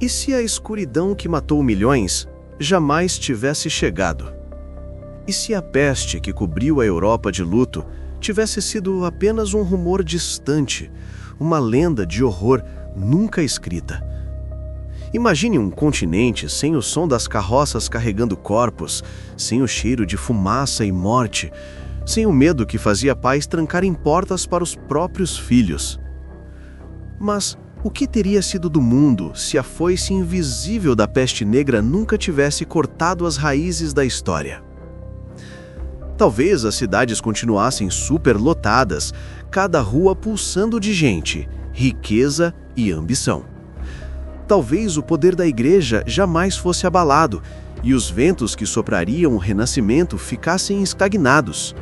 E se a escuridão que matou milhões jamais tivesse chegado? E se a peste que cobriu a Europa de luto tivesse sido apenas um rumor distante, uma lenda de horror nunca escrita? Imagine um continente sem o som das carroças carregando corpos, sem o cheiro de fumaça e morte, sem o medo que fazia pais trancarem portas para os próprios filhos. Mas o que teria sido do mundo se a foice invisível da peste negra nunca tivesse cortado as raízes da história? Talvez as cidades continuassem superlotadas, cada rua pulsando de gente, riqueza e ambição. Talvez o poder da igreja jamais fosse abalado e os ventos que soprariam o renascimento ficassem estagnados.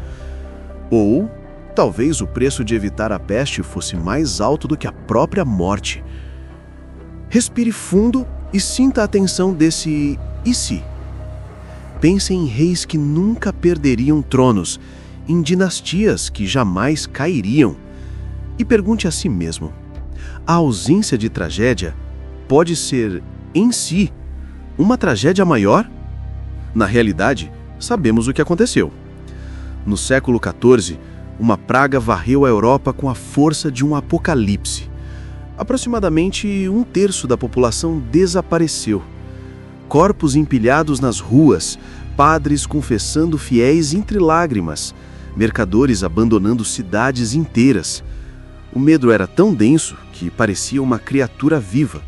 Ou talvez o preço de evitar a peste fosse mais alto do que a própria morte. Respire fundo e sinta a tensão desse "e se?". Pense em reis que nunca perderiam tronos, em dinastias que jamais cairiam. E pergunte a si mesmo: a ausência de tragédia pode ser, em si, uma tragédia maior? Na realidade, sabemos o que aconteceu. No século XIV, uma praga varreu a Europa com a força de um apocalipse. Aproximadamente um terço da população desapareceu. Corpos empilhados nas ruas, padres confessando fiéis entre lágrimas, mercadores abandonando cidades inteiras. O medo era tão denso que parecia uma criatura viva.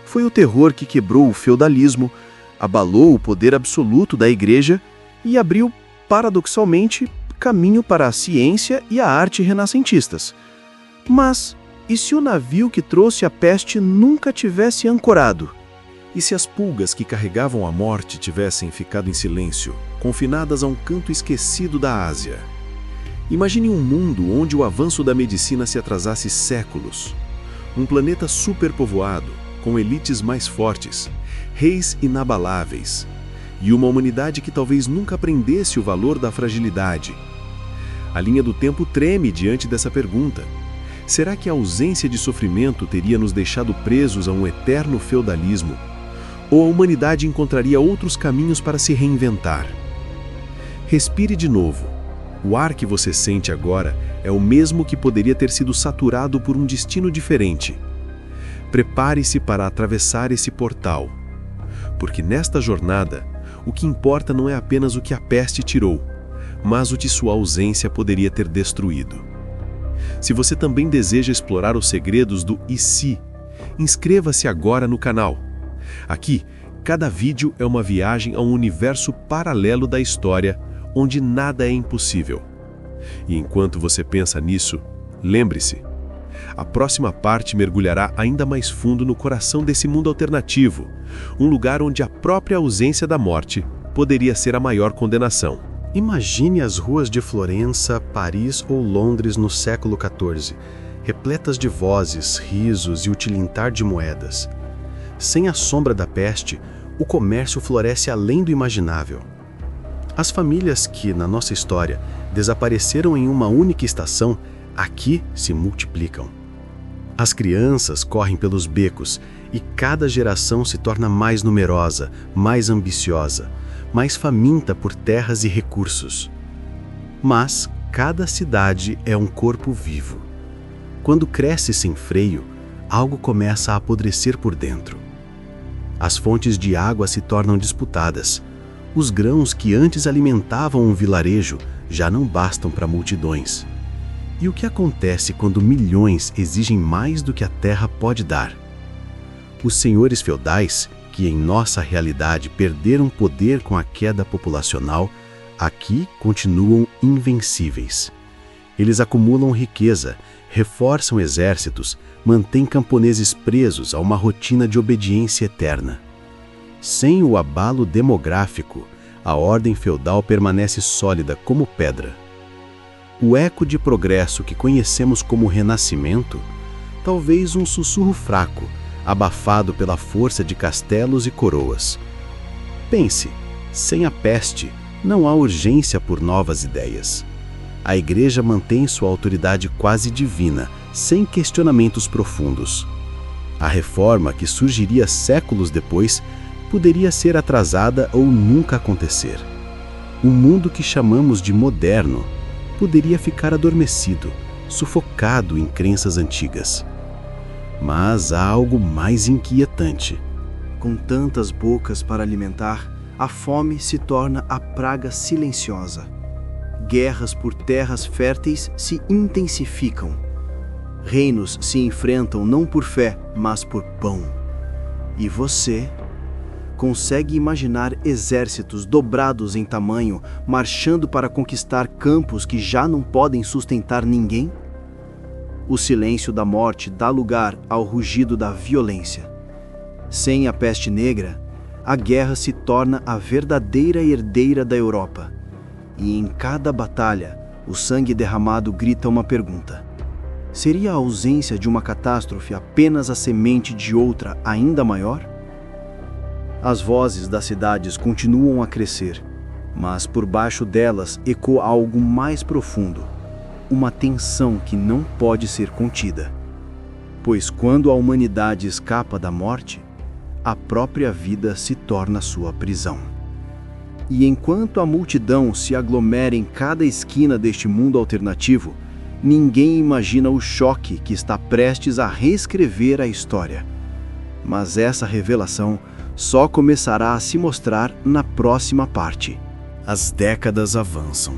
Foi o terror que quebrou o feudalismo, abalou o poder absoluto da igreja e abriu, paradoxalmente, caminho para a ciência e a arte renascentistas. Mas, e se o navio que trouxe a peste nunca tivesse ancorado? E se as pulgas que carregavam a morte tivessem ficado em silêncio, confinadas a um canto esquecido da Ásia? Imagine um mundo onde o avanço da medicina se atrasasse séculos. Um planeta superpovoado, com elites mais fortes, reis inabaláveis, e uma humanidade que talvez nunca aprendesse o valor da fragilidade. A linha do tempo treme diante dessa pergunta. Será que a ausência de sofrimento teria nos deixado presos a um eterno feudalismo? Ou a humanidade encontraria outros caminhos para se reinventar? Respire de novo. O ar que você sente agora é o mesmo que poderia ter sido saturado por um destino diferente. Prepare-se para atravessar esse portal. Porque nesta jornada, o que importa não é apenas o que a peste tirou, mas o que sua ausência poderia ter destruído. Se você também deseja explorar os segredos do "e se?", inscreva-se agora no canal. Aqui, cada vídeo é uma viagem a um universo paralelo da história, onde nada é impossível. E enquanto você pensa nisso, lembre-se, a próxima parte mergulhará ainda mais fundo no coração desse mundo alternativo, um lugar onde a própria ausência da morte poderia ser a maior condenação. Imagine as ruas de Florença, Paris ou Londres no século XIV, repletas de vozes, risos e o tilintar de moedas. Sem a sombra da peste, o comércio floresce além do imaginável. As famílias que, na nossa história, desapareceram em uma única estação, aqui se multiplicam. As crianças correm pelos becos e cada geração se torna mais numerosa, mais ambiciosa, mais faminta por terras e recursos. Mas cada cidade é um corpo vivo. Quando cresce sem freio, algo começa a apodrecer por dentro. As fontes de água se tornam disputadas. Os grãos que antes alimentavam um vilarejo já não bastam para multidões. E o que acontece quando milhões exigem mais do que a terra pode dar? Os senhores feudais, que em nossa realidade perderam poder com a queda populacional, aqui continuam invencíveis. Eles acumulam riqueza, reforçam exércitos, mantêm camponeses presos a uma rotina de obediência eterna. Sem o abalo demográfico, a ordem feudal permanece sólida como pedra. O eco de progresso que conhecemos como renascimento, talvez um sussurro fraco, abafado pela força de castelos e coroas. Pense, sem a peste, não há urgência por novas ideias. A Igreja mantém sua autoridade quase divina, sem questionamentos profundos. A reforma, que surgiria séculos depois, poderia ser atrasada ou nunca acontecer. O mundo que chamamos de moderno poderia ficar adormecido, sufocado em crenças antigas. Mas há algo mais inquietante. Com tantas bocas para alimentar, a fome se torna a praga silenciosa. Guerras por terras férteis se intensificam. Reinos se enfrentam não por fé, mas por pão. E você consegue imaginar exércitos dobrados em tamanho marchando para conquistar campos que já não podem sustentar ninguém? O silêncio da morte dá lugar ao rugido da violência. Sem a peste negra, a guerra se torna a verdadeira herdeira da Europa. E em cada batalha, o sangue derramado grita uma pergunta: seria a ausência de uma catástrofe apenas a semente de outra ainda maior? As vozes das cidades continuam a crescer, mas por baixo delas ecoa algo mais profundo, uma tensão que não pode ser contida. Pois quando a humanidade escapa da morte, a própria vida se torna sua prisão. E enquanto a multidão se aglomera em cada esquina deste mundo alternativo, ninguém imagina o choque que está prestes a reescrever a história. Mas essa revelação só começará a se mostrar na próxima parte. As décadas avançam.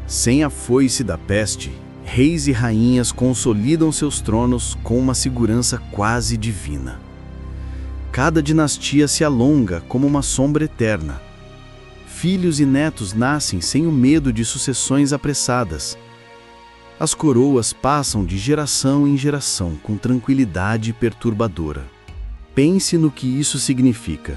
Sem a foice da peste, reis e rainhas consolidam seus tronos com uma segurança quase divina. Cada dinastia se alonga como uma sombra eterna. Filhos e netos nascem sem o medo de sucessões apressadas. As coroas passam de geração em geração com tranquilidade perturbadora. Pense no que isso significa.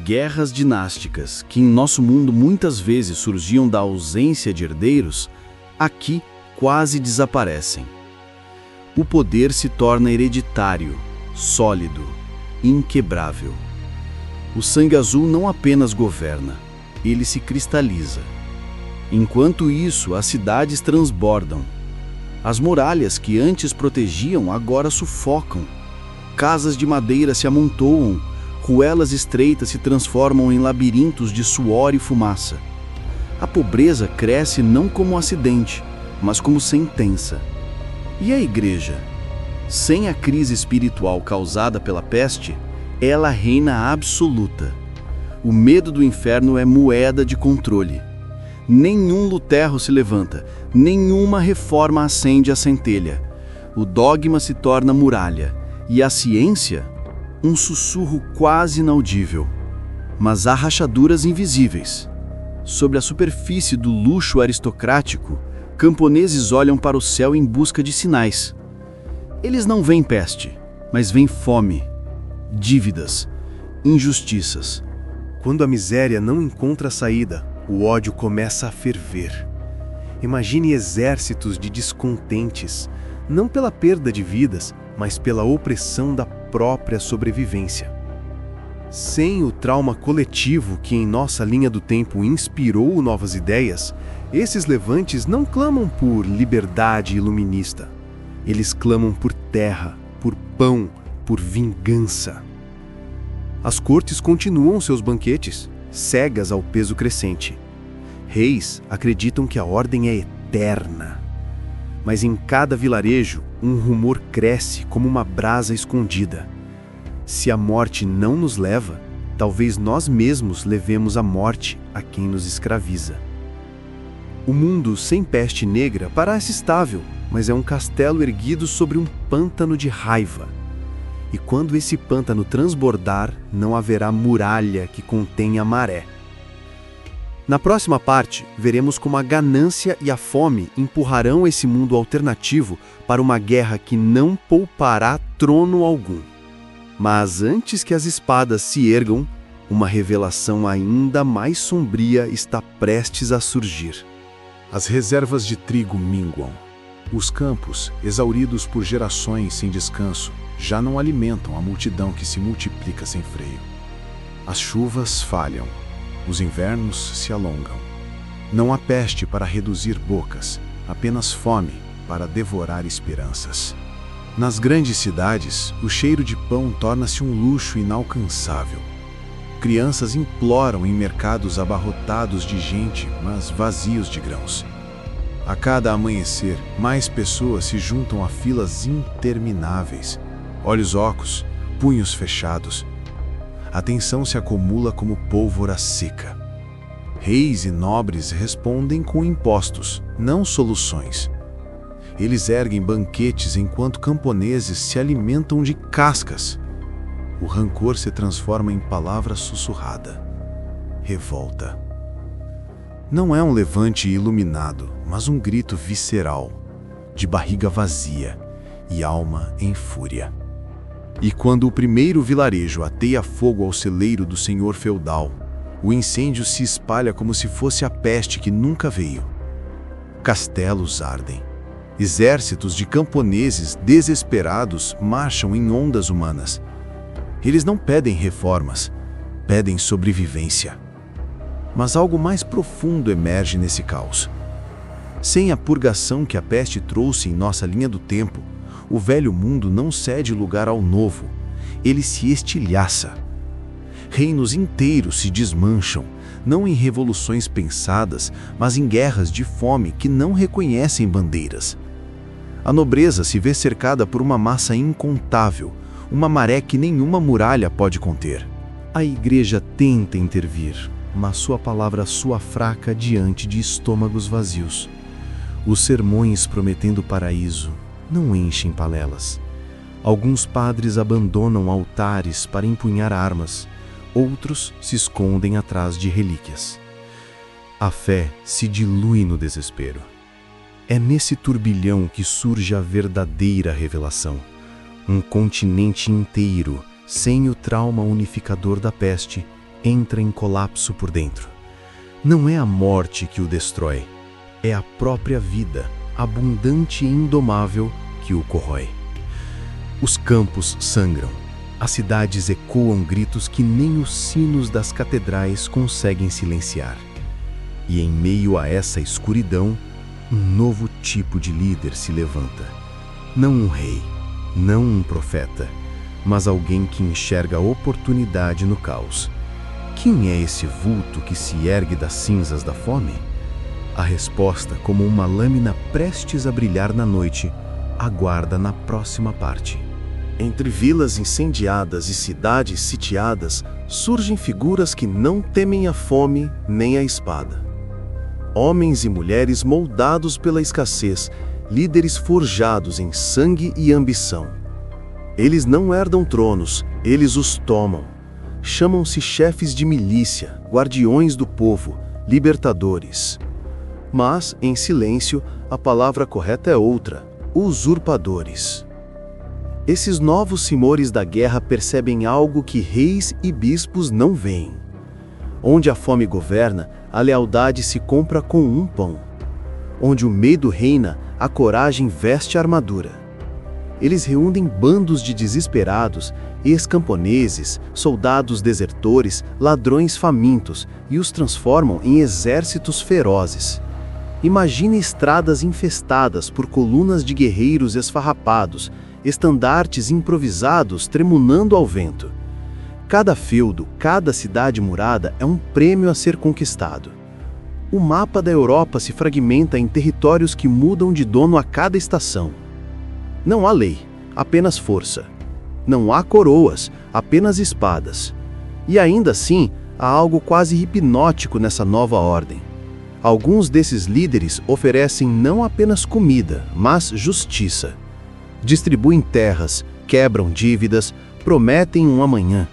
Guerras dinásticas, que em nosso mundo muitas vezes surgiam da ausência de herdeiros, aqui quase desaparecem. O poder se torna hereditário, sólido, inquebrável. O sangue azul não apenas governa, ele se cristaliza. Enquanto isso, as cidades transbordam. As muralhas que antes protegiam agora sufocam. Casas de madeira se amontoam, ruelas estreitas se transformam em labirintos de suor e fumaça. A pobreza cresce não como um acidente, mas como sentença. E a igreja? Sem a crise espiritual causada pela peste, ela reina absoluta. O medo do inferno é moeda de controle. Nenhum Lutero se levanta, nenhuma reforma acende a centelha. O dogma se torna muralha, e a ciência, um sussurro quase inaudível. Mas há rachaduras invisíveis. Sobre a superfície do luxo aristocrático, camponeses olham para o céu em busca de sinais. Eles não veem peste, mas veem fome, dívidas, injustiças. Quando a miséria não encontra saída, o ódio começa a ferver. Imagine exércitos de descontentes, não pela perda de vidas, mas pela opressão da própria sobrevivência. Sem o trauma coletivo que em nossa linha do tempo inspirou novas ideias, esses levantes não clamam por liberdade iluminista. Eles clamam por terra, por pão, por vingança. As cortes continuam seus banquetes, cegas ao peso crescente. Reis acreditam que a ordem é eterna. Mas em cada vilarejo, um rumor cresce como uma brasa escondida. Se a morte não nos leva, talvez nós mesmos levemos a morte a quem nos escraviza. O mundo sem peste negra parece estável, mas é um castelo erguido sobre um pântano de raiva. E quando esse pântano transbordar, não haverá muralha que contenha a maré. Na próxima parte, veremos como a ganância e a fome empurrarão esse mundo alternativo para uma guerra que não poupará trono algum. Mas antes que as espadas se ergam, uma revelação ainda mais sombria está prestes a surgir. As reservas de trigo minguam. Os campos, exauridos por gerações sem descanso, já não alimentam a multidão que se multiplica sem freio. As chuvas falham. Os invernos se alongam. Não há peste para reduzir bocas, apenas fome para devorar esperanças. Nas grandes cidades, o cheiro de pão torna-se um luxo inalcançável. Crianças imploram em mercados abarrotados de gente, mas vazios de grãos. A cada amanhecer, mais pessoas se juntam a filas intermináveis. Olhos ocos, punhos fechados. A tensão se acumula como pólvora seca. Reis e nobres respondem com impostos, não soluções. Eles erguem banquetes enquanto camponeses se alimentam de cascas. O rancor se transforma em palavra sussurrada. Revolta. Não é um levante iluminado, mas um grito visceral, de barriga vazia e alma em fúria. E quando o primeiro vilarejo ateia fogo ao celeiro do senhor feudal, o incêndio se espalha como se fosse a peste que nunca veio. Castelos ardem. Exércitos de camponeses desesperados marcham em ondas humanas. Eles não pedem reformas, pedem sobrevivência. Mas algo mais profundo emerge nesse caos. Sem a purgação que a peste trouxe em nossa linha do tempo, o velho mundo não cede lugar ao novo, ele se estilhaça. Reinos inteiros se desmancham, não em revoluções pensadas, mas em guerras de fome que não reconhecem bandeiras. A nobreza se vê cercada por uma massa incontável, uma maré que nenhuma muralha pode conter. A igreja tenta intervir, mas sua palavra soa fraca diante de estômagos vazios. Os sermões prometendo paraíso não enchem palelas. Alguns padres abandonam altares para empunhar armas, outros se escondem atrás de relíquias. A fé se dilui no desespero. É nesse turbilhão que surge a verdadeira revelação. Um continente inteiro, sem o trauma unificador da peste, entra em colapso por dentro. Não é a morte que o destrói, é a própria vida, abundante e indomável, que o corrói. Os campos sangram, as cidades ecoam gritos que nem os sinos das catedrais conseguem silenciar. E em meio a essa escuridão, um novo tipo de líder se levanta. Não um rei, não um profeta, mas alguém que enxerga a oportunidade no caos. Quem é esse vulto que se ergue das cinzas da fome? A resposta, como uma lâmina prestes a brilhar na noite, aguarda na próxima parte. Entre vilas incendiadas e cidades sitiadas, surgem figuras que não temem a fome nem a espada. Homens e mulheres moldados pela escassez, líderes forjados em sangue e ambição. Eles não herdam tronos, eles os tomam. Chamam-se chefes de milícia, guardiões do povo, libertadores. Mas, em silêncio, a palavra correta é outra: usurpadores. Esses novos senhores da guerra percebem algo que reis e bispos não veem. Onde a fome governa, a lealdade se compra com um pão. Onde o medo reina, a coragem veste a armadura. Eles reúnem bandos de desesperados, ex-camponeses, soldados desertores, ladrões famintos e os transformam em exércitos ferozes. Imagine estradas infestadas por colunas de guerreiros esfarrapados, estandartes improvisados tremunando ao vento. Cada feudo, cada cidade murada é um prêmio a ser conquistado. O mapa da Europa se fragmenta em territórios que mudam de dono a cada estação. Não há lei, apenas força. Não há coroas, apenas espadas. E ainda assim, há algo quase hipnótico nessa nova ordem. Alguns desses líderes oferecem não apenas comida, mas justiça. Distribuem terras, quebram dívidas, prometem um amanhã.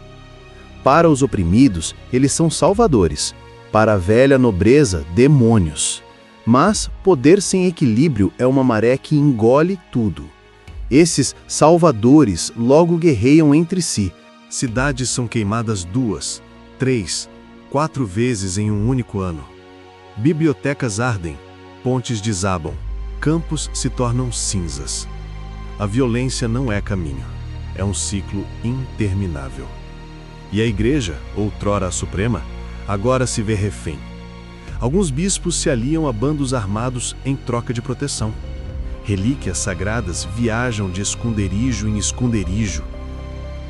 Para os oprimidos, eles são salvadores. Para a velha nobreza, demônios. Mas poder sem equilíbrio é uma maré que engole tudo. Esses salvadores logo guerreiam entre si. Cidades são queimadas 2, 3, 4 vezes em um único ano. Bibliotecas ardem, pontes desabam, campos se tornam cinzas. A violência não é caminho, é um ciclo interminável. E a igreja, outrora a suprema, agora se vê refém. Alguns bispos se aliam a bandos armados em troca de proteção. Relíquias sagradas viajam de esconderijo em esconderijo.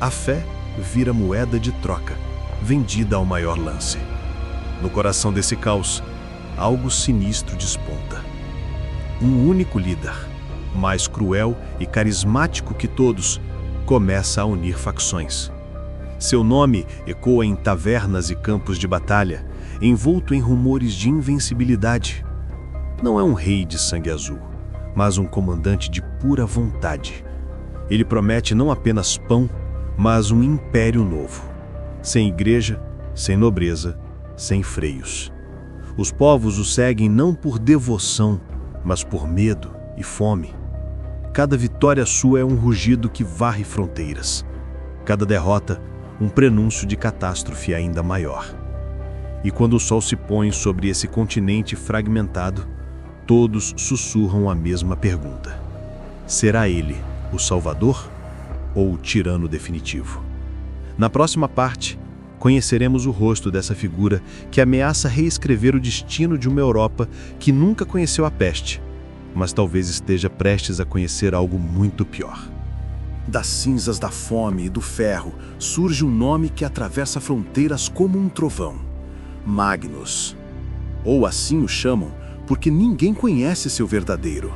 A fé vira moeda de troca, vendida ao maior lance. No coração desse caos, algo sinistro desponta. Um único líder, mais cruel e carismático que todos, começa a unir facções. Seu nome ecoa em tavernas e campos de batalha, envolto em rumores de invencibilidade. Não é um rei de sangue azul, mas um comandante de pura vontade. Ele promete não apenas pão, mas um império novo. Sem igreja, sem nobreza, sem freios. Os povos o seguem não por devoção, mas por medo e fome. Cada vitória sua é um rugido que varre fronteiras. Cada derrota, um prenúncio de catástrofe ainda maior. E quando o sol se põe sobre esse continente fragmentado, todos sussurram a mesma pergunta: será ele o Salvador ou o tirano definitivo? Na próxima parte, conheceremos o rosto dessa figura que ameaça reescrever o destino de uma Europa que nunca conheceu a peste, mas talvez esteja prestes a conhecer algo muito pior. Das cinzas da fome e do ferro surge um nome que atravessa fronteiras como um trovão: Magnus. Ou assim o chamam porque ninguém conhece seu verdadeiro.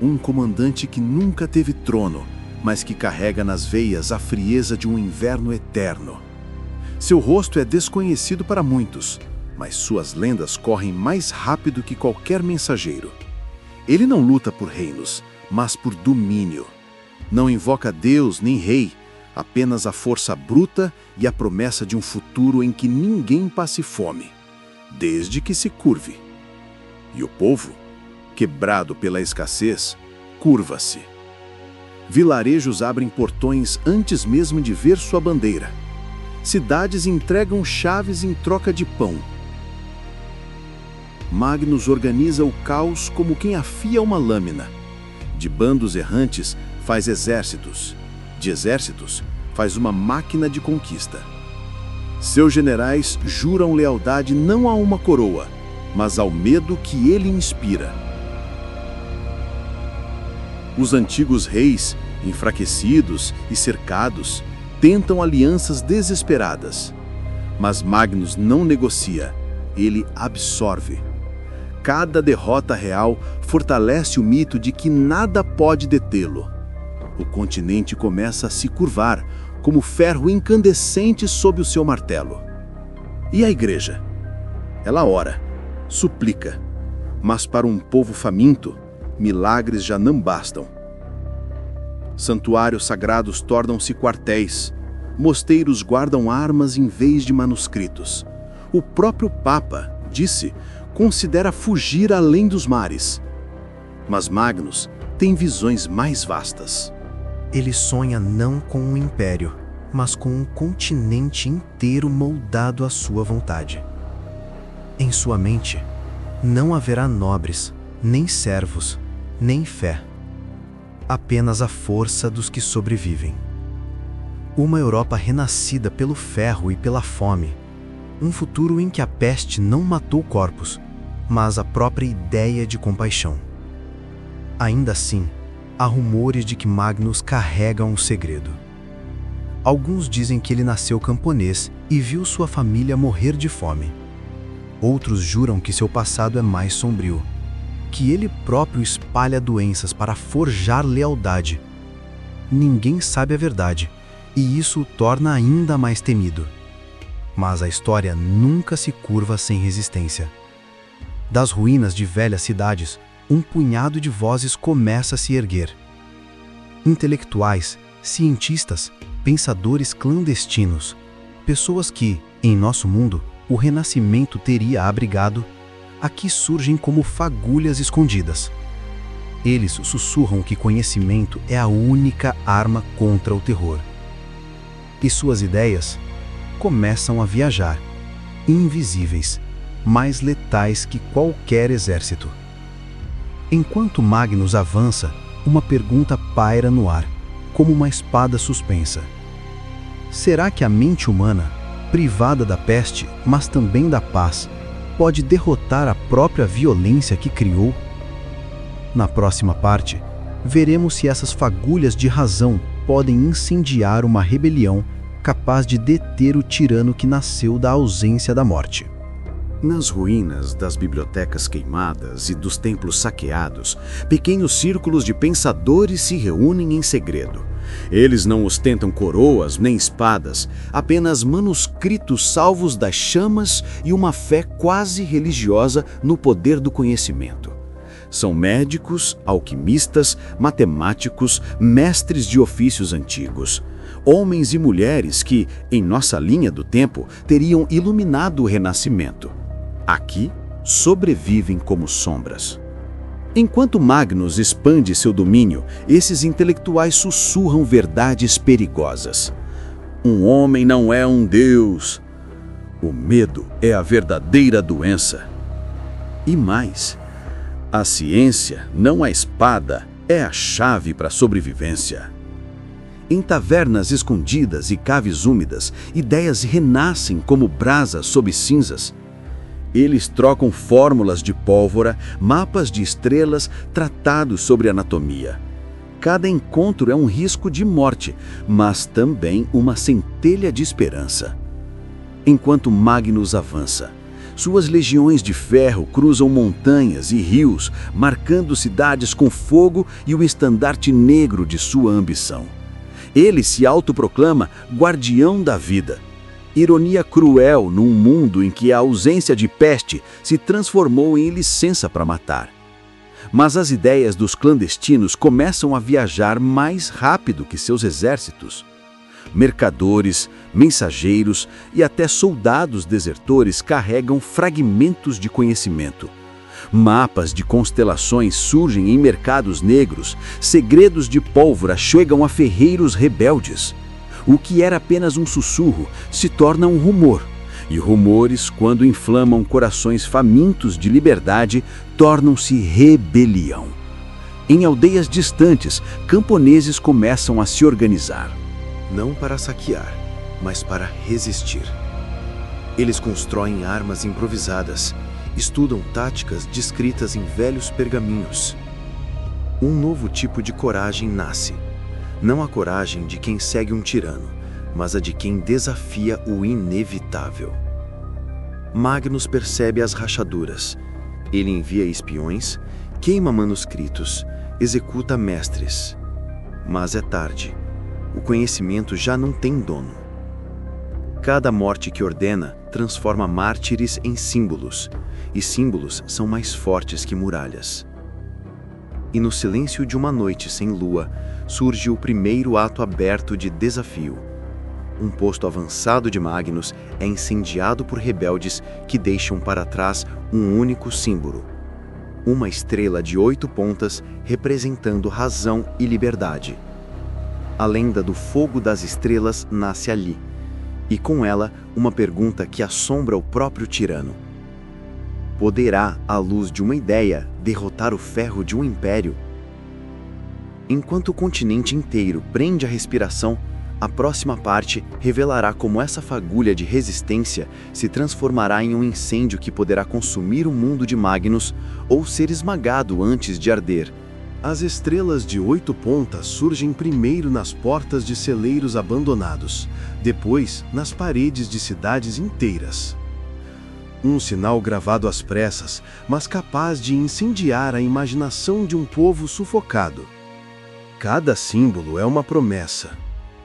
Um comandante que nunca teve trono, mas que carrega nas veias a frieza de um inverno eterno. Seu rosto é desconhecido para muitos, mas suas lendas correm mais rápido que qualquer mensageiro. Ele não luta por reinos, mas por domínio. Não invoca Deus nem rei, apenas a força bruta e a promessa de um futuro em que ninguém passe fome, desde que se curve. E o povo, quebrado pela escassez, curva-se. Vilarejos abrem portões antes mesmo de ver sua bandeira. Cidades entregam chaves em troca de pão. Magnus organiza o caos como quem afia uma lâmina. De bandos errantes, faz exércitos. De exércitos, faz uma máquina de conquista. Seus generais juram lealdade não a uma coroa, mas ao medo que ele inspira. Os antigos reis, enfraquecidos e cercados, tentam alianças desesperadas. Mas Magnus não negocia, ele absorve. Cada derrota real fortalece o mito de que nada pode detê-lo. O continente começa a se curvar, como ferro incandescente sob o seu martelo. E a igreja? Ela ora, suplica, mas para um povo faminto, milagres já não bastam. Santuários sagrados tornam-se quartéis, mosteiros guardam armas em vez de manuscritos. O próprio Papa, disse, considera fugir além dos mares. Mas Magnus tem visões mais vastas. Ele sonha não com um império, mas com um continente inteiro moldado à sua vontade. Em sua mente, não haverá nobres, nem servos, nem fé. Apenas a força dos que sobrevivem. Uma Europa renascida pelo ferro e pela fome. Um futuro em que a peste não matou corpos, mas a própria ideia de compaixão. Ainda assim, há rumores de que Magnus carrega um segredo. Alguns dizem que ele nasceu camponês e viu sua família morrer de fome. Outros juram que seu passado é mais sombrio, que ele próprio espalha doenças para forjar lealdade. Ninguém sabe a verdade, e isso o torna ainda mais temido. Mas a história nunca se curva sem resistência. Das ruínas de velhas cidades, um punhado de vozes começa a se erguer. Intelectuais, cientistas, pensadores clandestinos, pessoas que, em nosso mundo, o Renascimento teria abrigado, aqui surgem como fagulhas escondidas. Eles sussurram que conhecimento é a única arma contra o terror. E suas ideias começam a viajar, invisíveis, mais letais que qualquer exército. Enquanto Magnus avança, uma pergunta paira no ar, como uma espada suspensa. Será que a mente humana, privada da peste, mas também da paz, pode derrotar a própria violência que criou? Na próxima parte, veremos se essas fagulhas de razão podem incendiar uma rebelião capaz de deter o tirano que nasceu da ausência da morte. Nas ruínas das bibliotecas queimadas e dos templos saqueados, pequenos círculos de pensadores se reúnem em segredo. Eles não ostentam coroas nem espadas, apenas manuscritos salvos das chamas e uma fé quase religiosa no poder do conhecimento. São médicos, alquimistas, matemáticos, mestres de ofícios antigos. Homens e mulheres que, em nossa linha do tempo, teriam iluminado o Renascimento. Aqui, sobrevivem como sombras. Enquanto Magnus expande seu domínio, esses intelectuais sussurram verdades perigosas. Um homem não é um deus. O medo é a verdadeira doença. E mais, a ciência, não a espada, é a chave para a sobrevivência. Em tavernas escondidas e caves úmidas, ideias renascem como brasas sob cinzas. Eles trocam fórmulas de pólvora, mapas de estrelas, tratados sobre anatomia. Cada encontro é um risco de morte, mas também uma centelha de esperança. Enquanto Magnus avança, suas legiões de ferro cruzam montanhas e rios, marcando cidades com fogo e o estandarte negro de sua ambição. Ele se autoproclama guardião da vida. Ironia cruel num mundo em que a ausência de peste se transformou em licença para matar. Mas as ideias dos clandestinos começam a viajar mais rápido que seus exércitos. Mercadores, mensageiros e até soldados desertores carregam fragmentos de conhecimento. Mapas de constelações surgem em mercados negros, segredos de pólvora chegam a ferreiros rebeldes. O que era apenas um sussurro se torna um rumor, e rumores, quando inflamam corações famintos de liberdade, tornam-se rebelião. Em aldeias distantes, camponeses começam a se organizar. Não para saquear, mas para resistir. Eles constroem armas improvisadas, estudam táticas descritas em velhos pergaminhos. Um novo tipo de coragem nasce. Não a coragem de quem segue um tirano, mas a de quem desafia o inevitável. Magnus percebe as rachaduras. Ele envia espiões, queima manuscritos, executa mestres. Mas é tarde. O conhecimento já não tem dono. Cada morte que ordena transforma mártires em símbolos, e símbolos são mais fortes que muralhas. E no silêncio de uma noite sem lua, surge o primeiro ato aberto de desafio. Um posto avançado de Magnus é incendiado por rebeldes que deixam para trás um único símbolo. Uma estrela de 8 pontas representando razão e liberdade. A lenda do fogo das estrelas nasce ali, e com ela uma pergunta que assombra o próprio tirano. Poderá a luz de uma ideia derrotar o ferro de um império? Enquanto o continente inteiro prende a respiração, a próxima parte revelará como essa fagulha de resistência se transformará em um incêndio que poderá consumir o mundo de Magnus ou ser esmagado antes de arder. As estrelas de 8 pontas surgem primeiro nas portas de celeiros abandonados, depois nas paredes de cidades inteiras. Um sinal gravado às pressas, mas capaz de incendiar a imaginação de um povo sufocado. Cada símbolo é uma promessa.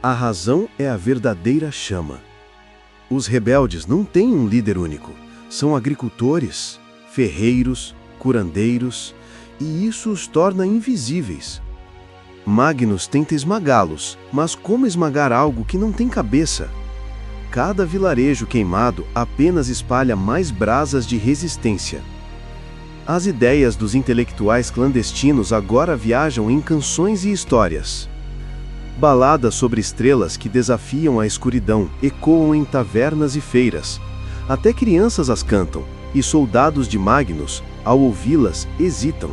A razão é a verdadeira chama. Os rebeldes não têm um líder único. São agricultores, ferreiros, curandeiros, e isso os torna invisíveis. Magnus tenta esmagá-los, mas como esmagar algo que não tem cabeça? Cada vilarejo queimado apenas espalha mais brasas de resistência. As ideias dos intelectuais clandestinos agora viajam em canções e histórias. Baladas sobre estrelas que desafiam a escuridão ecoam em tavernas e feiras. Até crianças as cantam, e soldados de Magnus, ao ouvi-las, hesitam.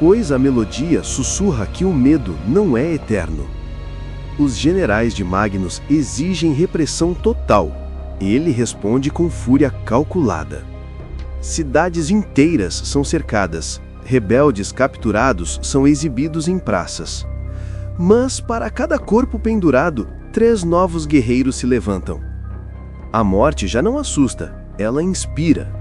Pois a melodia sussurra que o medo não é eterno. Os generais de Magnus exigem repressão total. Ele responde com fúria calculada. Cidades inteiras são cercadas, Rebeldes capturados são exibidos em praças. Mas para cada corpo pendurado, 3 novos guerreiros se levantam. A morte já não assusta, ela inspira.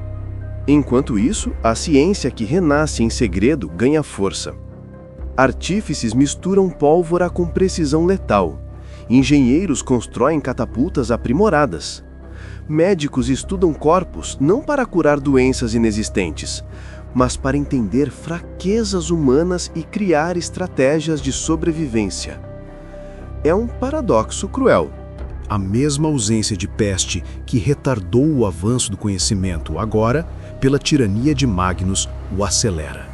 Enquanto isso, a ciência que renasce em segredo ganha força. Artífices misturam pólvora com precisão letal. Engenheiros constroem catapultas aprimoradas. Médicos estudam corpos não para curar doenças inexistentes, mas para entender fraquezas humanas e criar estratégias de sobrevivência. É um paradoxo cruel. A mesma ausência de peste que retardou o avanço do conhecimento agora, pela tirania de Magnus, o acelera.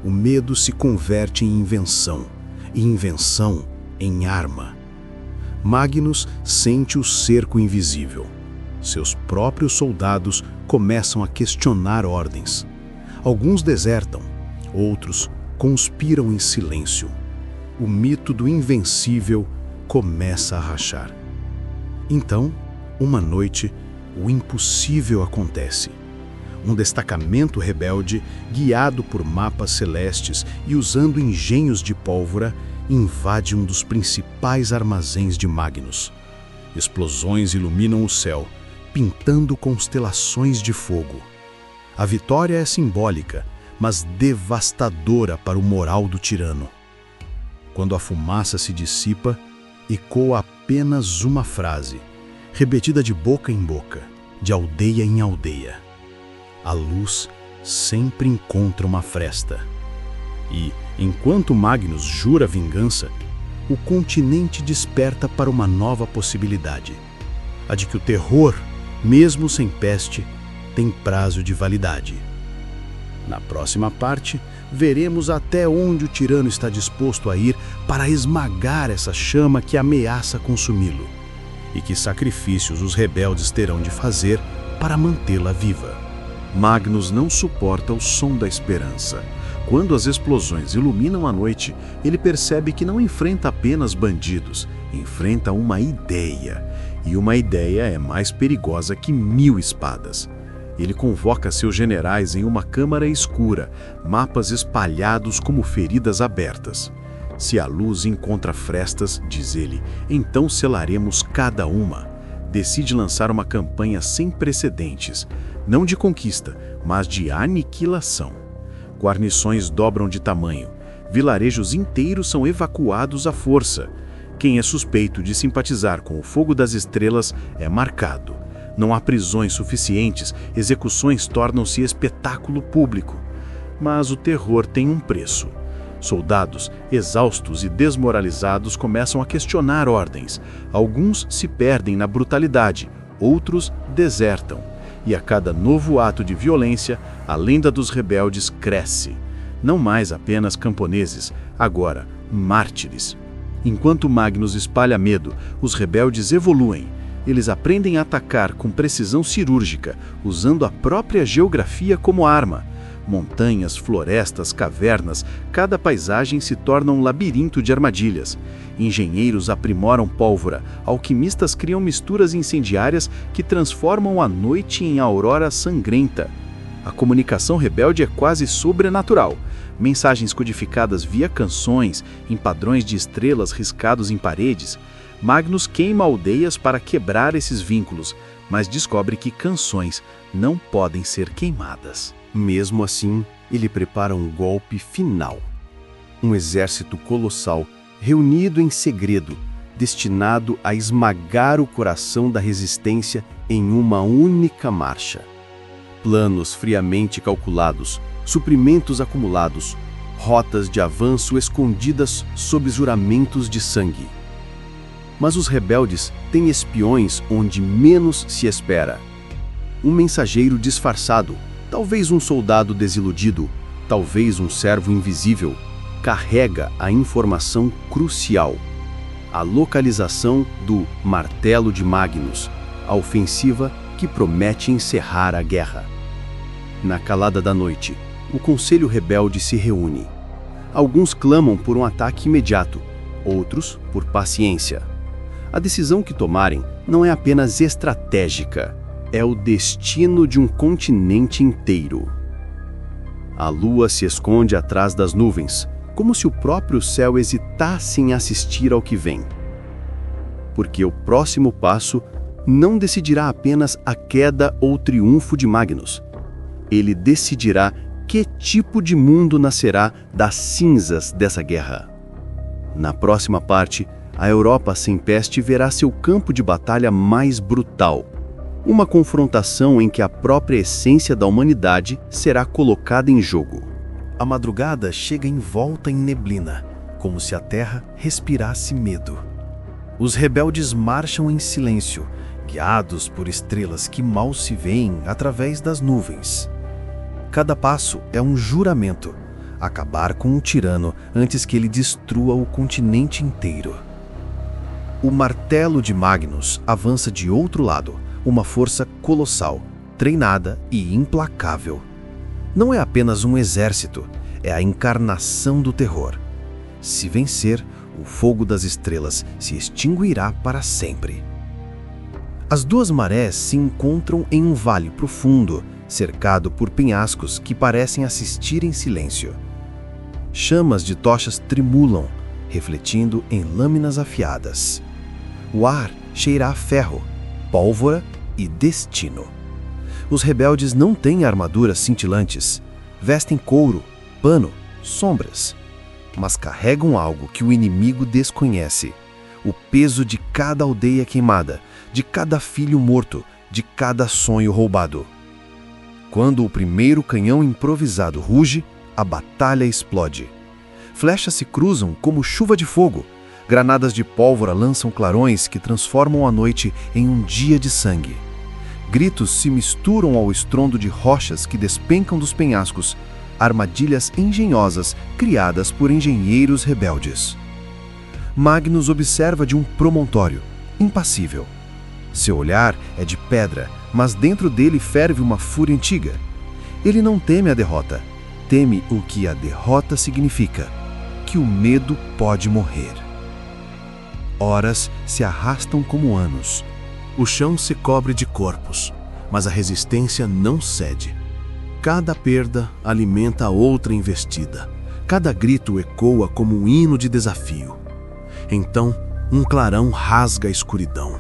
O medo se converte em invenção, e invenção em arma. Magnus sente o cerco invisível. Seus próprios soldados começam a questionar ordens. Alguns desertam, outros conspiram em silêncio. O mito do invencível começa a rachar. Então, uma noite, o impossível acontece. Um destacamento rebelde, guiado por mapas celestes e usando engenhos de pólvora, invade um dos principais armazéns de Magnus. Explosões iluminam o céu, pintando constelações de fogo. A vitória é simbólica, mas devastadora para o moral do tirano. Quando a fumaça se dissipa, ecoa apenas uma frase, repetida de boca em boca, de aldeia em aldeia. A luz sempre encontra uma fresta. E, enquanto Magnus jura vingança, o continente desperta para uma nova possibilidade, a de que o terror, mesmo sem peste, tem prazo de validade. Na próxima parte, veremos até onde o tirano está disposto a ir para esmagar essa chama que ameaça consumi-lo, e que sacrifícios os rebeldes terão de fazer para mantê-la viva. Magnus não suporta o som da esperança. Quando as explosões iluminam a noite, ele percebe que não enfrenta apenas bandidos, enfrenta uma ideia. E uma ideia é mais perigosa que 1000 espadas. Ele convoca seus generais em uma câmara escura, mapas espalhados como feridas abertas. Se a luz encontra frestas, diz ele, então selaremos cada uma. Decide lançar uma campanha sem precedentes, não de conquista, mas de aniquilação. Guarnições dobram de tamanho, vilarejos inteiros são evacuados à força. Quem é suspeito de simpatizar com o fogo das estrelas é marcado. Não há prisões suficientes, execuções tornam-se espetáculo público. Mas o terror tem um preço. Soldados, exaustos e desmoralizados, começam a questionar ordens. Alguns se perdem na brutalidade, outros desertam. E a cada novo ato de violência, a lenda dos rebeldes cresce. Não mais apenas camponeses, agora mártires. Enquanto Magnus espalha medo, os rebeldes evoluem. Eles aprendem a atacar com precisão cirúrgica, usando a própria geografia como arma. Montanhas, florestas, cavernas, cada paisagem se torna um labirinto de armadilhas. Engenheiros aprimoram pólvora, alquimistas criam misturas incendiárias que transformam a noite em aurora sangrenta. A comunicação rebelde é quase sobrenatural. Mensagens codificadas via canções, em padrões de estrelas riscados em paredes. Magnus queima aldeias para quebrar esses vínculos, mas descobre que canções não podem ser queimadas. Mesmo assim, ele prepara um golpe final. Um exército colossal, reunido em segredo, destinado a esmagar o coração da resistência em uma única marcha. Planos friamente calculados, suprimentos acumulados, rotas de avanço escondidas sob juramentos de sangue. Mas os rebeldes têm espiões onde menos se espera. Um mensageiro disfarçado, talvez um soldado desiludido, talvez um servo invisível, carrega a informação crucial. A localização do Martelo de Magnus, a ofensiva que promete encerrar a guerra. Na calada da noite, o Conselho Rebelde se reúne. Alguns clamam por um ataque imediato, outros por paciência. A decisão que tomarem não é apenas estratégica, é o destino de um continente inteiro. A lua se esconde atrás das nuvens, como se o próprio céu hesitasse em assistir ao que vem. Porque o próximo passo não decidirá apenas a queda ou triunfo de Magnus. Ele decidirá que tipo de mundo nascerá das cinzas dessa guerra. Na próxima parte, a Europa sem peste verá seu campo de batalha mais brutal. Uma confrontação em que a própria essência da humanidade será colocada em jogo. A madrugada chega envolta em neblina, como se a terra respirasse medo. Os rebeldes marcham em silêncio, guiados por estrelas que mal se veem através das nuvens. Cada passo é um juramento: acabar com o tirano antes que ele destrua o continente inteiro. O martelo de Magnus avança de outro lado, uma força colossal, treinada e implacável. Não é apenas um exército, é a encarnação do terror. Se vencer, o fogo das estrelas se extinguirá para sempre. As duas marés se encontram em um vale profundo, cercado por penhascos que parecem assistir em silêncio. Chamas de tochas tremulam, refletindo em lâminas afiadas. O ar cheira a ferro, pólvora e destino. Os rebeldes não têm armaduras cintilantes, vestem couro, pano, sombras, mas carregam algo que o inimigo desconhece: o peso de cada aldeia queimada, de cada filho morto, de cada sonho roubado. Quando o primeiro canhão improvisado ruge, a batalha explode. Flechas se cruzam como chuva de fogo. Granadas de pólvora lançam clarões que transformam a noite em um dia de sangue. Gritos se misturam ao estrondo de rochas que despencam dos penhascos, armadilhas engenhosas criadas por engenheiros rebeldes. Magnus observa de um promontório, impassível. Seu olhar é de pedra, mas dentro dele ferve uma fúria antiga. Ele não teme a derrota, teme o que a derrota significa: que o medo pode morrer. Horas se arrastam como anos. O chão se cobre de corpos, mas a resistência não cede. Cada perda alimenta a outra investida. Cada grito ecoa como um hino de desafio. Então, um clarão rasga a escuridão.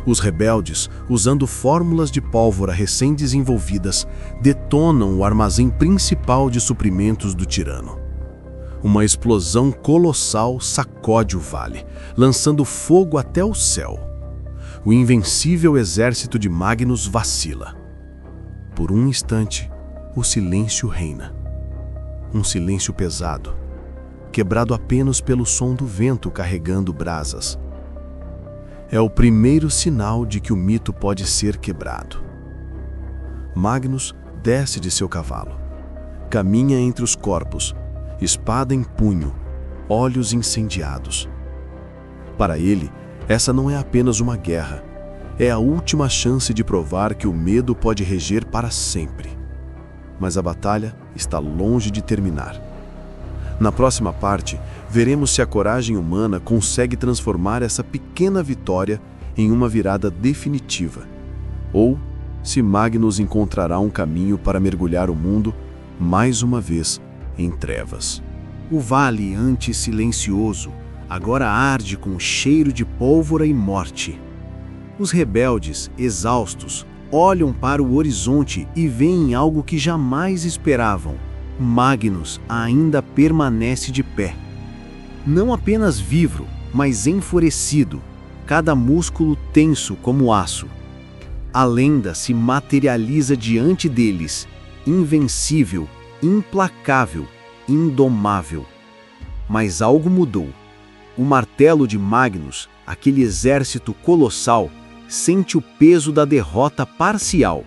Os rebeldes, usando fórmulas de pólvora recém-desenvolvidas, detonam o armazém principal de suprimentos do tirano. Uma explosão colossal sacode o vale, lançando fogo até o céu. O invencível exército de Magnus vacila. Por um instante, o silêncio reina. Um silêncio pesado, quebrado apenas pelo som do vento carregando brasas. É o primeiro sinal de que o mito pode ser quebrado. Magnus desce de seu cavalo. Caminha entre os corpos, espada em punho, olhos incendiados. Para ele, essa não é apenas uma guerra. É a última chance de provar que o medo pode reger para sempre. Mas a batalha está longe de terminar. Na próxima parte, veremos se a coragem humana consegue transformar essa pequena vitória em uma virada definitiva, ou se Magnus encontrará um caminho para mergulhar o mundo, mais uma vez, em trevas. O vale antes silencioso agora arde com cheiro de pólvora e morte. Os rebeldes, exaustos, olham para o horizonte e veem algo que jamais esperavam. Magnus ainda permanece de pé. Não apenas vivo, mas enfurecido, cada músculo tenso como aço. A lenda se materializa diante deles, invencível, implacável, indomável. Mas algo mudou. O martelo de Magnus, aquele exército colossal, sente o peso da derrota parcial.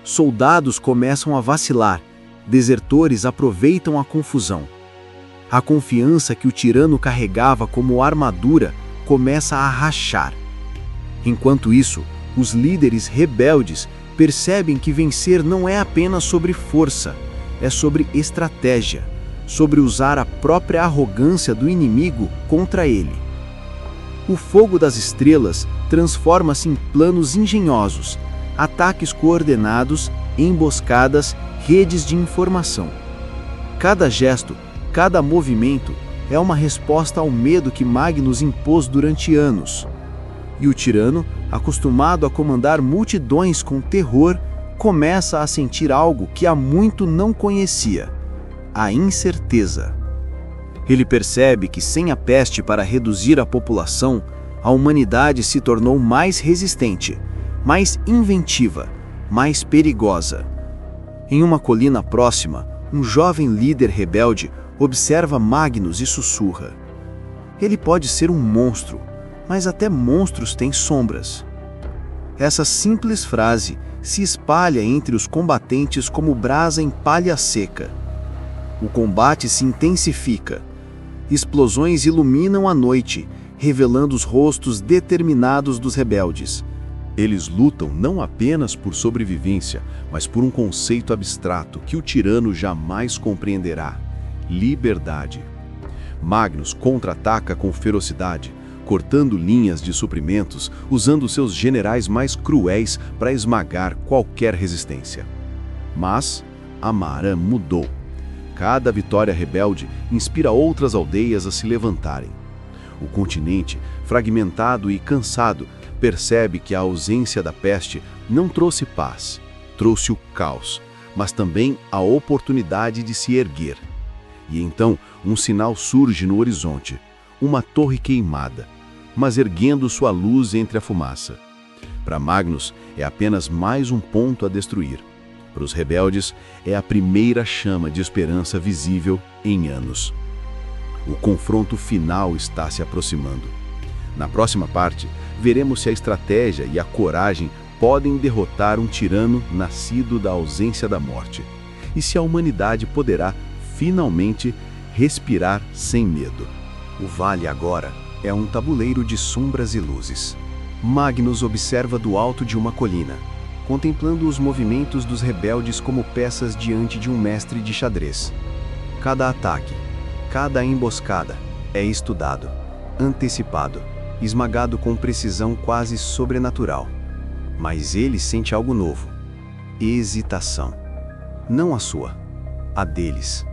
Soldados começam a vacilar, desertores aproveitam a confusão. A confiança que o tirano carregava como armadura começa a rachar. Enquanto isso, os líderes rebeldes percebem que vencer não é apenas sobre força, é sobre estratégia, sobre usar a própria arrogância do inimigo contra ele. O fogo das estrelas transforma-se em planos engenhosos, ataques coordenados emboscadas, redes de informação. Cada gesto, cada movimento é uma resposta ao medo que Magnus impôs durante anos. E o tirano, acostumado a comandar multidões com terror, começa a sentir algo que há muito não conhecia: a incerteza. Ele percebe que sem a peste para reduzir a população, a humanidade se tornou mais resistente, mais inventiva, mais perigosa. Em uma colina próxima, um jovem líder rebelde observa Magnus e sussurra: ele pode ser um monstro, mas até monstros têm sombras. Essa simples frase se espalha entre os combatentes como brasa em palha seca. O combate se intensifica. Explosões iluminam a noite, revelando os rostos determinados dos rebeldes. Eles lutam não apenas por sobrevivência, mas por um conceito abstrato que o tirano jamais compreenderá: liberdade. Magnus contra-ataca com ferocidade, cortando linhas de suprimentos, usando seus generais mais cruéis para esmagar qualquer resistência. Mas a maré mudou. Cada vitória rebelde inspira outras aldeias a se levantarem. O continente, fragmentado e cansado, percebe que a ausência da peste não trouxe paz, trouxe o caos, mas também a oportunidade de se erguer. E então um sinal surge no horizonte, uma torre queimada, mas erguendo sua luz entre a fumaça. Para Magnus, é apenas mais um ponto a destruir. Para os rebeldes, é a primeira chama de esperança visível em anos. O confronto final está se aproximando. Na próxima parte, veremos se a estratégia e a coragem podem derrotar um tirano nascido da ausência da morte, e se a humanidade poderá, finalmente, respirar sem medo. O vale agora é um tabuleiro de sombras e luzes. Magnus observa do alto de uma colina, contemplando os movimentos dos rebeldes como peças diante de um mestre de xadrez. Cada ataque, cada emboscada é estudado, antecipado, esmagado com precisão quase sobrenatural. Mas ele sente algo novo: hesitação. Não a sua, a deles.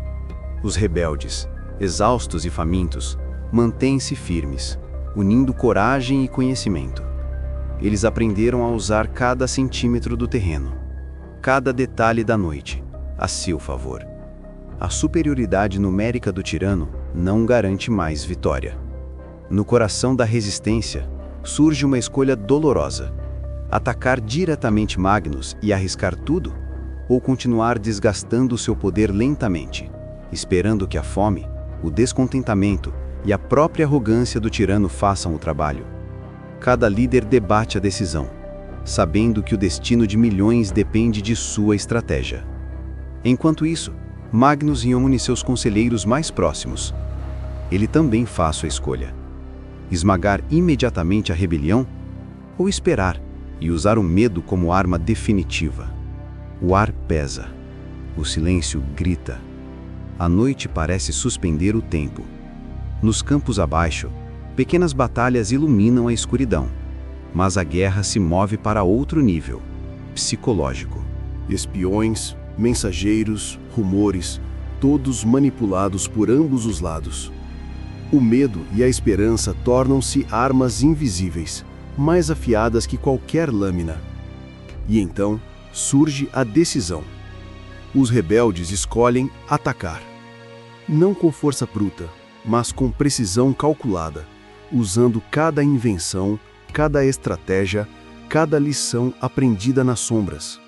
Os rebeldes, exaustos e famintos, mantêm-se firmes, unindo coragem e conhecimento. Eles aprenderam a usar cada centímetro do terreno, cada detalhe da noite, a seu favor. A superioridade numérica do tirano não garante mais vitória. No coração da resistência, surge uma escolha dolorosa: atacar diretamente Magnus e arriscar tudo, ou continuar desgastando seu poder lentamente, esperando que a fome, o descontentamento e a própria arrogância do tirano façam o trabalho. Cada líder debate a decisão, sabendo que o destino de milhões depende de sua estratégia. Enquanto isso, Magnus reúne seus conselheiros mais próximos. Ele também faz sua escolha: esmagar imediatamente a rebelião ou esperar e usar o medo como arma definitiva. O ar pesa, o silêncio grita. A noite parece suspender o tempo. Nos campos abaixo, pequenas batalhas iluminam a escuridão, mas a guerra se move para outro nível, psicológico. Espiões, mensageiros, rumores, todos manipulados por ambos os lados. O medo e a esperança tornam-se armas invisíveis, mais afiadas que qualquer lâmina. E então surge a decisão. Os rebeldes escolhem atacar. Não com força bruta, mas com precisão calculada, usando cada invenção, cada estratégia, cada lição aprendida nas sombras.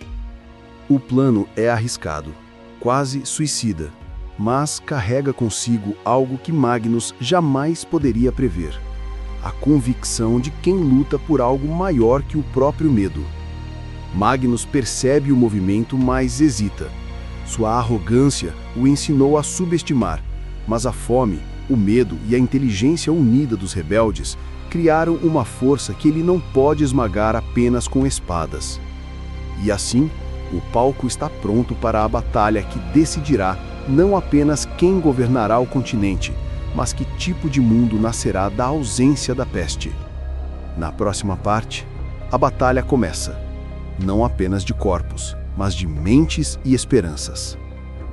O plano é arriscado, quase suicida, mas carrega consigo algo que Magnus jamais poderia prever: a convicção de quem luta por algo maior que o próprio medo. Magnus percebe o movimento, mas hesita. Sua arrogância o ensinou a subestimar, mas a fome, o medo e a inteligência unida dos rebeldes criaram uma força que ele não pode esmagar apenas com espadas. E assim, o palco está pronto para a batalha que decidirá não apenas quem governará o continente, mas que tipo de mundo nascerá da ausência da peste. Na próxima parte, a batalha começa, não apenas de corpos, mas de mentes e esperanças.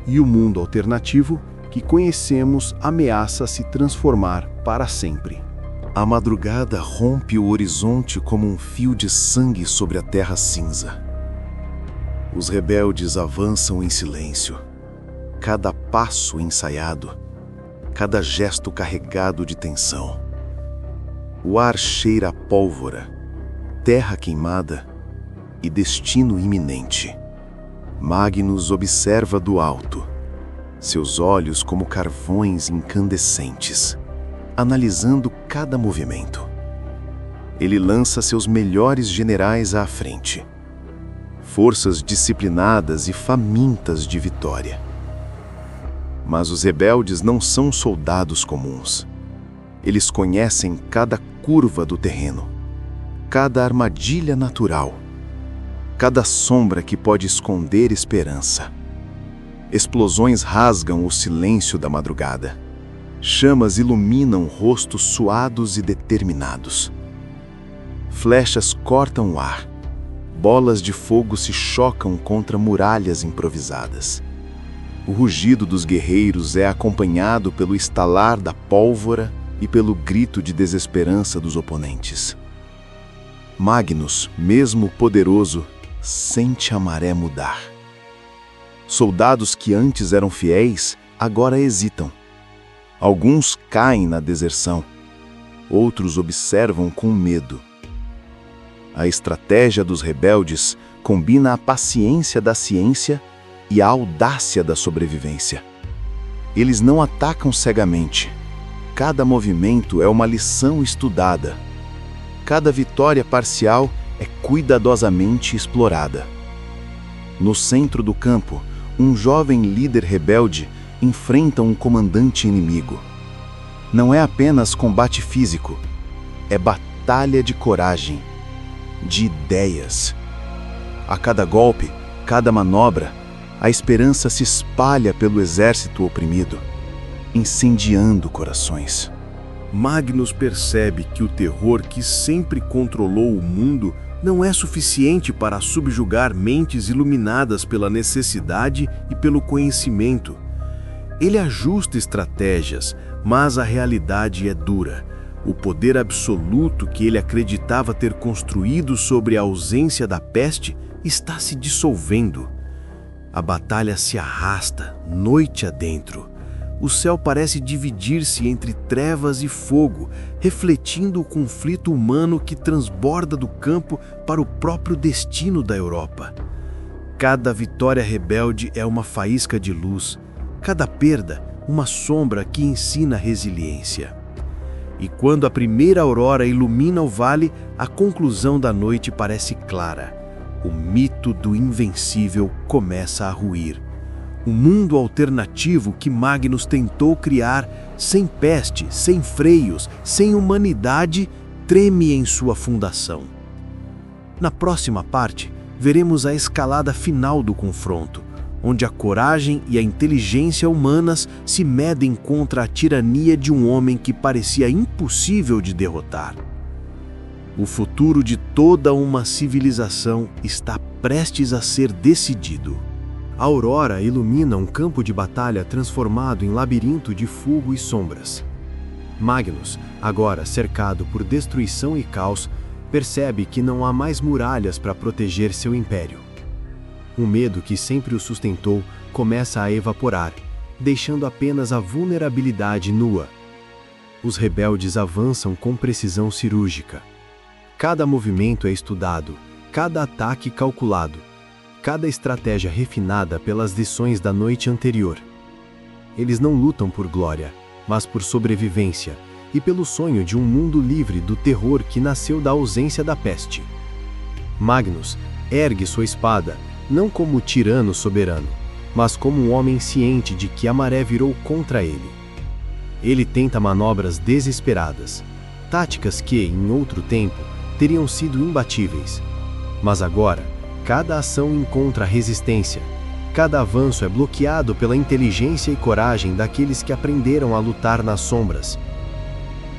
E o mundo alternativo que conhecemos ameaça se transformar para sempre. A madrugada rompe o horizonte como um fio de sangue sobre a terra cinza. Os rebeldes avançam em silêncio, cada passo ensaiado, cada gesto carregado de tensão. O ar cheira a pólvora, terra queimada e destino iminente. Magnus observa do alto, seus olhos como carvões incandescentes, analisando cada movimento. Ele lança seus melhores generais à frente, forças disciplinadas e famintas de vitória. Mas os rebeldes não são soldados comuns. Eles conhecem cada curva do terreno, cada armadilha natural, cada sombra que pode esconder esperança. Explosões rasgam o silêncio da madrugada. Chamas iluminam rostos suados e determinados. Flechas cortam o ar. Bolas de fogo se chocam contra muralhas improvisadas. O rugido dos guerreiros é acompanhado pelo estalar da pólvora e pelo grito de desesperança dos oponentes. Magnus, mesmo poderoso, sente a maré mudar. Soldados que antes eram fiéis, agora hesitam. Alguns caem na deserção, outros observam com medo. A estratégia dos rebeldes combina a paciência da ciência e a audácia da sobrevivência. Eles não atacam cegamente. Cada movimento é uma lição estudada. Cada vitória parcial é cuidadosamente explorada. No centro do campo, um jovem líder rebelde enfrenta um comandante inimigo. Não é apenas combate físico, é batalha de coragem, de ideias. A cada golpe, cada manobra, a esperança se espalha pelo exército oprimido, incendiando corações. Magnus percebe que o terror que sempre controlou o mundo não é suficiente para subjugar mentes iluminadas pela necessidade e pelo conhecimento. Ele ajusta estratégias, mas a realidade é dura. O poder absoluto que ele acreditava ter construído sobre a ausência da peste está se dissolvendo. A batalha se arrasta, noite adentro. O céu parece dividir-se entre trevas e fogo, refletindo o conflito humano que transborda do campo para o próprio destino da Europa. Cada vitória rebelde é uma faísca de luz, cada perda, uma sombra que ensina resiliência. E quando a primeira aurora ilumina o vale, a conclusão da noite parece clara. O mito do invencível começa a ruir. O mundo alternativo que Magnus tentou criar, sem peste, sem freios, sem humanidade, treme em sua fundação. Na próxima parte, veremos a escalada final do confronto, onde a coragem e a inteligência humanas se medem contra a tirania de um homem que parecia impossível de derrotar. O futuro de toda uma civilização está prestes a ser decidido. A aurora ilumina um campo de batalha transformado em labirinto de fogo e sombras. Magnus, agora cercado por destruição e caos, percebe que não há mais muralhas para proteger seu império. O medo que sempre o sustentou começa a evaporar, deixando apenas a vulnerabilidade nua. Os rebeldes avançam com precisão cirúrgica. Cada movimento é estudado, cada ataque calculado, cada estratégia refinada pelas lições da noite anterior. Eles não lutam por glória, mas por sobrevivência e pelo sonho de um mundo livre do terror que nasceu da ausência da peste. Magnus ergue sua espada, não como tirano soberano, mas como um homem ciente de que a maré virou contra ele. Ele tenta manobras desesperadas, táticas que, em outro tempo, teriam sido imbatíveis. Mas agora, cada ação encontra resistência, cada avanço é bloqueado pela inteligência e coragem daqueles que aprenderam a lutar nas sombras.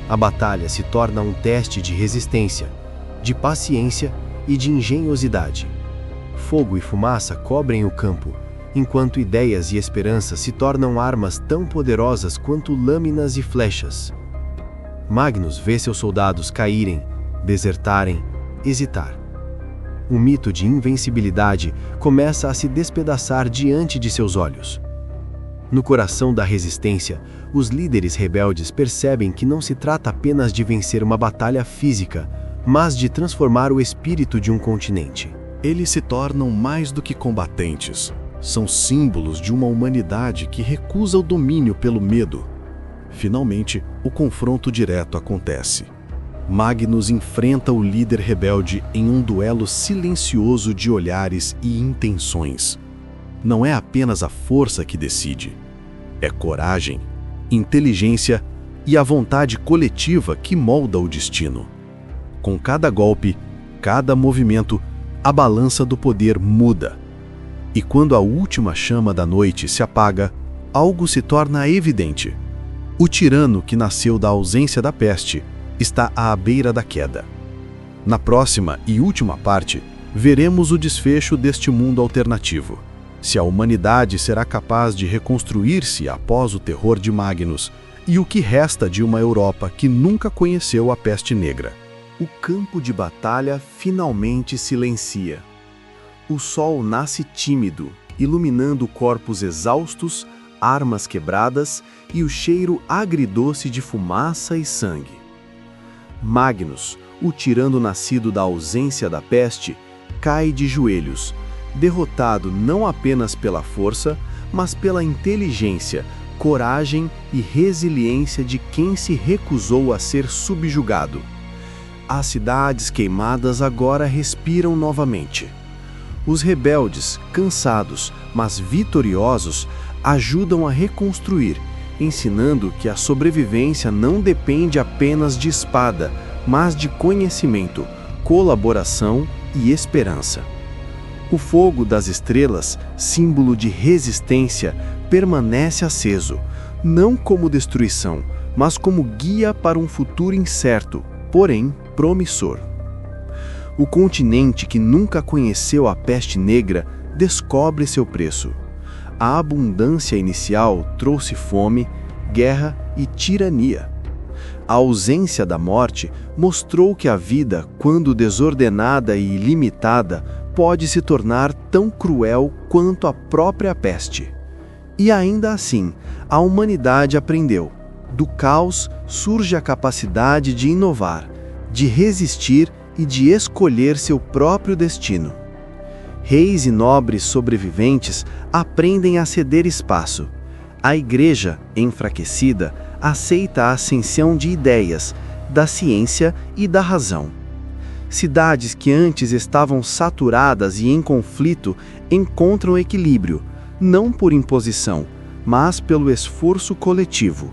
A batalha se torna um teste de resistência, de paciência e de engenhosidade. Fogo e fumaça cobrem o campo, enquanto ideias e esperança se tornam armas tão poderosas quanto lâminas e flechas. Magnus vê seus soldados caírem, desertarem, hesitar. O mito de invencibilidade começa a se despedaçar diante de seus olhos. No coração da resistência, os líderes rebeldes percebem que não se trata apenas de vencer uma batalha física, mas de transformar o espírito de um continente. Eles se tornam mais do que combatentes. São símbolos de uma humanidade que recusa o domínio pelo medo. Finalmente, o confronto direto acontece. Magnus enfrenta o líder rebelde em um duelo silencioso de olhares e intenções. Não é apenas a força que decide. É coragem, inteligência e a vontade coletiva que molda o destino. Com cada golpe, cada movimento, a balança do poder muda. E quando a última chama da noite se apaga, algo se torna evidente. O tirano que nasceu da ausência da peste está à beira da queda. Na próxima e última parte, veremos o desfecho deste mundo alternativo. Se a humanidade será capaz de reconstruir-se após o terror de Magnus e o que resta de uma Europa que nunca conheceu a peste negra. O campo de batalha finalmente silencia. O sol nasce tímido, iluminando corpos exaustos, armas quebradas e o cheiro agridoce de fumaça e sangue. Magnus, o tirano nascido da ausência da peste, cai de joelhos, derrotado não apenas pela força, mas pela inteligência, coragem e resiliência de quem se recusou a ser subjugado. As cidades queimadas agora respiram novamente. Os rebeldes, cansados, mas vitoriosos, ajudam a reconstruir, ensinando que a sobrevivência não depende apenas de espada, mas de conhecimento, colaboração e esperança. O fogo das estrelas, símbolo de resistência, permanece aceso, não como destruição, mas como guia para um futuro incerto, porém promissor. O continente que nunca conheceu a peste negra descobre seu preço. A abundância inicial trouxe fome, guerra e tirania. A ausência da morte mostrou que a vida, quando desordenada e ilimitada, pode se tornar tão cruel quanto a própria peste. E ainda assim, a humanidade aprendeu. Do caos surge a capacidade de inovar, de resistir e de escolher seu próprio destino. Reis e nobres sobreviventes aprendem a ceder espaço. A Igreja, enfraquecida, aceita a ascensão de ideias, da ciência e da razão. Cidades que antes estavam saturadas e em conflito encontram equilíbrio, não por imposição, mas pelo esforço coletivo.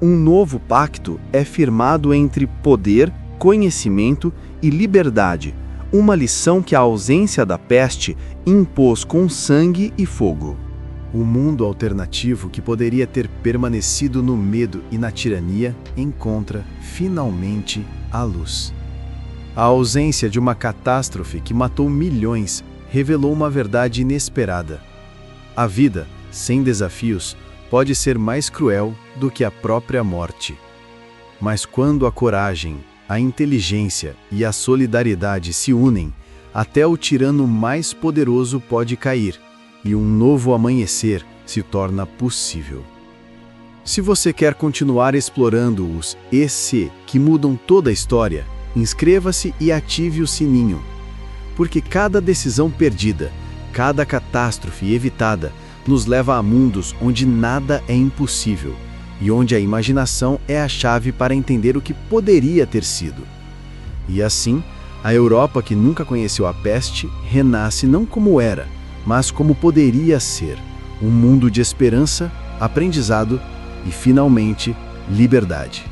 Um novo pacto é firmado entre poder, conhecimento e liberdade, uma lição que a ausência da peste impôs com sangue e fogo. O mundo alternativo que poderia ter permanecido no medo e na tirania encontra, finalmente, a luz. A ausência de uma catástrofe que matou milhões revelou uma verdade inesperada. A vida, sem desafios, pode ser mais cruel do que a própria morte. Mas quando a coragem, a inteligência e a solidariedade se unem, até o tirano mais poderoso pode cair, e um novo amanhecer se torna possível. Se você quer continuar explorando os EC que mudam toda a história, inscreva-se e ative o sininho. Porque cada decisão perdida, cada catástrofe evitada, nos leva a mundos onde nada é impossível, e onde a imaginação é a chave para entender o que poderia ter sido. E assim, a Europa que nunca conheceu a peste renasce não como era, mas como poderia ser, um mundo de esperança, aprendizado e, finalmente, liberdade.